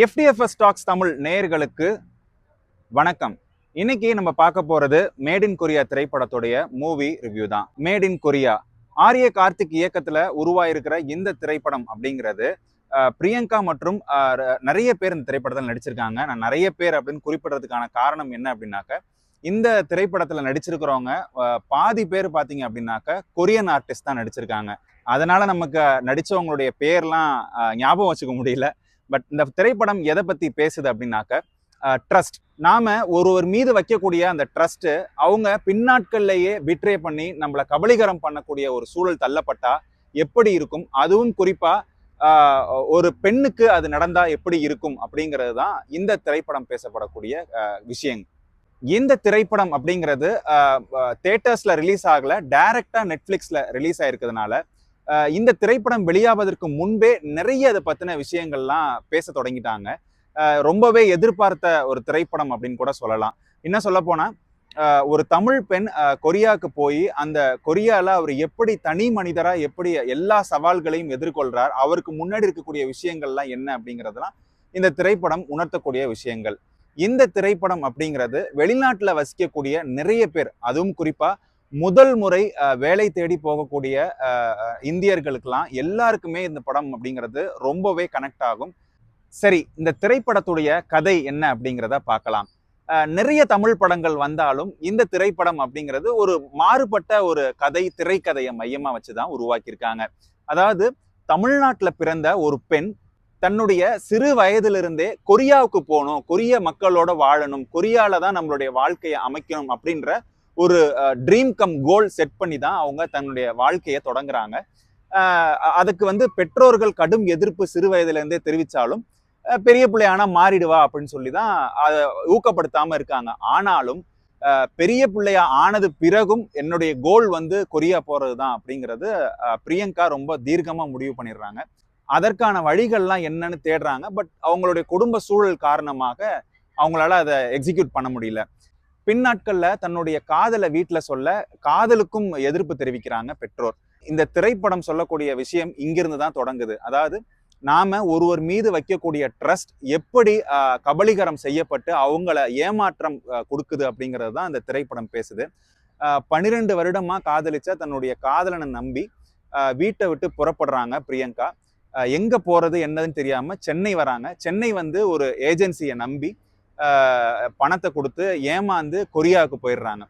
FDFS tax Tamil நேயர்களுக்கு வணக்கம். இன்னைக்கு நம்ம பார்க்க போறது மேட் இன் கொரியா திரைப்படத்துடைய மூவி ரிவ்யூ தான். Made in Korea Arya Karthik இயக்கத்துல உருவாயிருக்கிற இந்த திரைப்படம் அப்படிங்கிறது பிரியங்கா மற்றும் நிறைய பேர் இந்த திரைப்படத்தில் நடிச்சிருக்காங்க. நான் நிறைய பேர் அப்படின்னு குறிப்பிடுறதுக்கான காரணம் என்ன அப்படின்னாக்க, இந்த திரைப்படத்துல நடிச்சிருக்கிறவங்க பாதி பேர் பாத்தீங்க அப்படின்னாக்க கொரியன் ஆர்டிஸ்ட் தான் நடிச்சிருக்காங்க. அதனால நமக்கு நடிச்சவங்களுடைய பேர்லாம் ஞாபகம் வச்சுக்க முடியல. பட் இந்த திரைப்படம் எதை பத்தி பேசுது அப்படின்னாக்க, ட்ரஸ்ட். நாம ஒருவர் மீது வைக்கக்கூடிய அந்த ட்ரஸ்ட் அவங்க பின்னாட்கள்லயே பிட்ரே பண்ணி நம்மளை கபலீகரம் பண்ணக்கூடிய ஒரு சூழல் தள்ளப்பட்டா எப்படி இருக்கும், அதுவும் குறிப்பா ஒரு பெண்ணுக்கு அது நடந்தா எப்படி இருக்கும் அப்படிங்கிறது தான் இந்த திரைப்படம் பேசப்படக்கூடிய விஷயங்கள். இந்த திரைப்படம் அப்படிங்கிறது தியேட்டர்ஸ்ல ரிலீஸ் ஆகல, டைரக்டா நெட்ஃபிளிக்ஸ்ல ரிலீஸ் ஆயிருக்கிறதுனால இந்த திரைப்படம் வெளியாவதற்கு முன்பே நிறைய அதை பத்தின விஷயங்கள்லாம் பேச தொடங்கிட்டாங்க. ரொம்பவே எதிர்பார்த்த ஒரு திரைப்படம் அப்படின்னு கூட சொல்லலாம். என்ன சொல்ல போனா, ஒரு தமிழ் பெண் கொரியாவுக்கு போய் அந்த கொரியால அவர் எப்படி தனி மனிதரா எப்படி எல்லா சவால்களையும் எதிர்கொள்றார், அவருக்கு முன்னாடி இருக்கக்கூடிய விஷயங்கள்லாம் என்ன அப்படிங்கிறதுலாம் இந்த திரைப்படம் உணர்த்தக்கூடிய விஷயங்கள். இந்த திரைப்படம் அப்படிங்கிறது வெளிநாட்டுல வசிக்கக்கூடிய நிறைய பேர், அதுவும் குறிப்பா முதல் முறை வேலை தேடி போகக்கூடிய இந்தியர்களுக்கெல்லாம் எல்லாருக்குமே இந்த படம் அப்படிங்கிறது ரொம்பவே கனெக்ட் ஆகும். சரி, இந்த திரைப்படத்துடைய கதை என்ன அப்படிங்கிறத பார்க்கலாம். நிறைய தமிழ் படங்கள் வந்தாலும் இந்த திரைப்படம் அப்படிங்கிறது ஒரு மாறுபட்ட ஒரு திரைக்கதையை மையமா வச்சுதான் உருவாக்கியிருக்காங்க. அதாவது தமிழ்நாட்டுல பிறந்த ஒரு பெண் தன்னுடைய சிறு வயதிலிருந்தே கொரியாவுக்கு போகணும், கொரிய மக்களோட வாழணும், கொரியால தான் நம்மளுடைய வாழ்க்கையை அமைக்கணும் அப்படின்ற ஒரு ட்ரீம் கம் கோல் செட் பண்ணி தான் அவங்க தன்னுடைய வாழ்க்கையை தொடங்குறாங்க. அதுக்கு பெற்றோர்கள் கடும் எதிர்ப்பு சிறு வயதுல இருந்தே தெரிவித்தாலும் பெரிய பிள்ளையானா மாறிடுவா அப்படின்னு சொல்லி தான் அதை ஊக்கப்படுத்தாம இருக்காங்க. ஆனாலும் பெரிய பிள்ளையா ஆனது பிறகும் என்னுடைய கோல் கொரியா போறது தான் அப்படிங்கிறது பிரியங்கா ரொம்ப தீர்க்கமா முடிவு பண்ணிடுறாங்க. அதற்கான வழிகள்லாம் என்னன்னு தேடுறாங்க. பட் அவங்களுடைய குடும்ப சூழல் காரணமாக அவங்களால அதை எக்ஸிக்யூட் பண்ண முடியல. பின்னாட்கள்ல தன்னுடைய காதலை வீட்டுல சொல்ல காதலுக்கும் எதிர்ப்பு தெரிவிக்கிறாங்க பெற்றோர். இந்த திரைப்படம் சொல்லக்கூடிய விஷயம் இங்கிருந்து தான் தொடங்குது. அதாவது நாம ஒருவர் மீது வைக்கக்கூடிய ட்ரஸ்ட் எப்படி கபலீகரம் செய்யப்பட்டு அவங்கள ஏமாற்றம் கொடுக்குது அப்படிங்கிறது தான் இந்த திரைப்படம் பேசுது. 12 வருடமா காதலிச்ச தன்னுடைய காதலனை நம்பி வீட்டை விட்டு புறப்படுறாங்க பிரியங்கா. எங்க போறது என்னதுன்னு தெரியாம சென்னை வராங்க. சென்னை ஒரு ஏஜென்சியை நம்பி பணத்தை கொடுத்து ஏமாந்து கொரியாவுக்கு போயிடுறாங்க.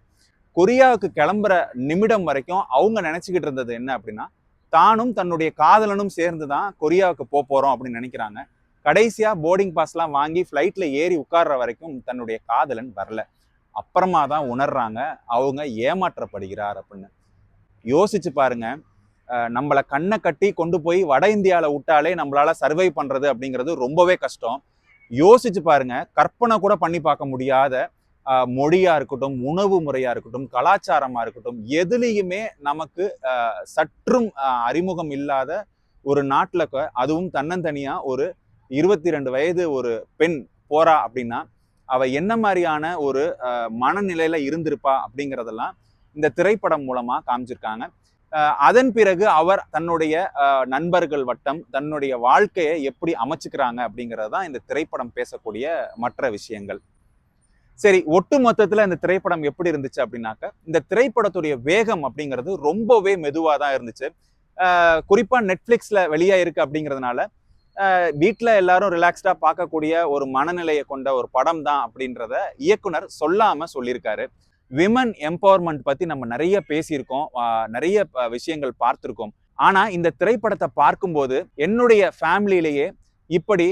கொரியாவுக்கு கிளம்புற நிமிடம் வரைக்கும் அவங்க நினைச்சுக்கிட்டு இருந்தது என்ன அப்படின்னா, தானும் தன்னுடைய காதலனும் சேர்ந்து தான் கொரியாவுக்கு போறோம் அப்படின்னு நினைக்கிறாங்க. கடைசியா போர்டிங் பாஸ்லாம் வாங்கி ஃப்ளைட்ல ஏறி உட்கார்ற வரைக்கும் தன்னுடைய காதலன் வரல. அப்புறமா தான் உணர்றாங்க அவங்க ஏமாற்றப்படுகிறார் அப்படின்னு. யோசிச்சு பாருங்க, நம்மளை கண்ணை கட்டி கொண்டு போய் வட இந்தியாவில் விட்டாலே நம்மளால சர்வை பண்றது அப்படிங்கிறது ரொம்பவே கஷ்டம். யோசிச்சு பாருங்க, கற்பனை கூட பண்ணி பார்க்க முடியாத மொழியா இருக்கட்டும், உணவு முறையா இருக்கட்டும், கலாச்சாரமா இருக்கட்டும், எதுலேயுமே நமக்கு சற்றும் அறிமுகம் இல்லாத ஒரு நாட்டில், அதுவும் தன்னந்தனியா ஒரு 22 வயது ஒரு பெண் போறா அப்படின்னா அவ என்ன மாதிரியான ஒரு மனநிலையில இருந்திருப்பா அப்படிங்கிறதெல்லாம் இந்த திரைப்படம் மூலமா காமிச்சிருக்காங்க. அதன் பிறகு அவர் தன்னுடைய நண்பர்கள் வட்டம், தன்னுடைய வாழ்க்கையை எப்படி அமைச்சுக்கிறாங்க அப்படிங்கிறது தான் இந்த திரைப்படம் பேசக்கூடிய மற்ற விஷயங்கள். சரி, ஒட்டு மொத்தத்துல இந்த திரைப்படம் எப்படி இருந்துச்சு அப்படின்னாக்க, இந்த திரைப்படத்துடைய வேகம் அப்படிங்கிறது ரொம்பவே மெதுவா தான் இருந்துச்சு. குறிப்பா நெட்ஃபிளிக்ஸ்ல வெளியா இருக்கு அப்படிங்கிறதுனால வீட்டுல எல்லாரும் ரிலாக்ஸ்டா பார்க்கக்கூடிய ஒரு மனநிலையை கொண்ட ஒரு படம் தான் அப்படின்றத இயக்குனர் சொல்லாம சொல்லியிருக்காரு. விமன் எம்பவர்மெண்ட் பத்தி நம்ம நிறைய பேசியிருக்கோம், நிறைய விஷயங்கள் பார்த்திருக்கோம். ஆனா இந்த திரைப்படத்தை பார்க்கும்போது என்னுடைய ஃபேமிலியிலேயே இப்படி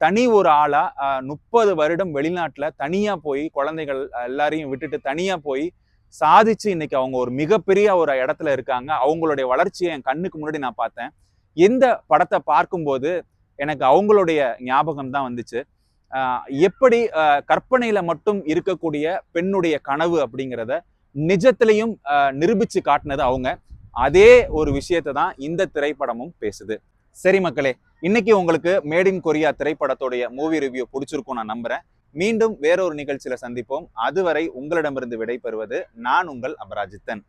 தனி ஒரு ஆளா 30 வருடம் வெளிநாட்டுல தனியா போய் குழந்தைகள் எல்லாரையும் விட்டுட்டு தனியா போய் சாதிச்சு இன்னைக்கு அவங்க ஒரு மிகப்பெரிய ஒரு இடத்துல இருக்காங்க. அவங்களுடைய வளர்ச்சியை என் கண்ணுக்கு முன்னாடி நான் பார்த்தேன். இந்த படத்தை பார்க்கும்போது எனக்கு அவங்களுடைய ஞாபகம் தான் வந்துச்சு. எப்படி கற்பனையில மட்டும் இருக்கக்கூடிய பெண்ணுடைய கனவு அப்படிங்கிறத நிஜத்திலையும் நிரூபிச்சு காட்டினது அவங்க. அதே ஒரு விஷயத்தை தான் இந்த திரைப்படமும் பேசுது. சரி மக்களே, இன்னைக்கு உங்களுக்கு மேட் இன் கொரியா திரைப்படத்துடைய மூவி ரிவ்யூ பிடிச்சிருக்கும் நான் நம்புறேன். மீண்டும் வேறொரு நிகழ்ச்சியில சந்திப்போம். அதுவரை உங்களிடமிருந்து விடைபெறுவது நான் உங்கள் அபராஜித்தன்.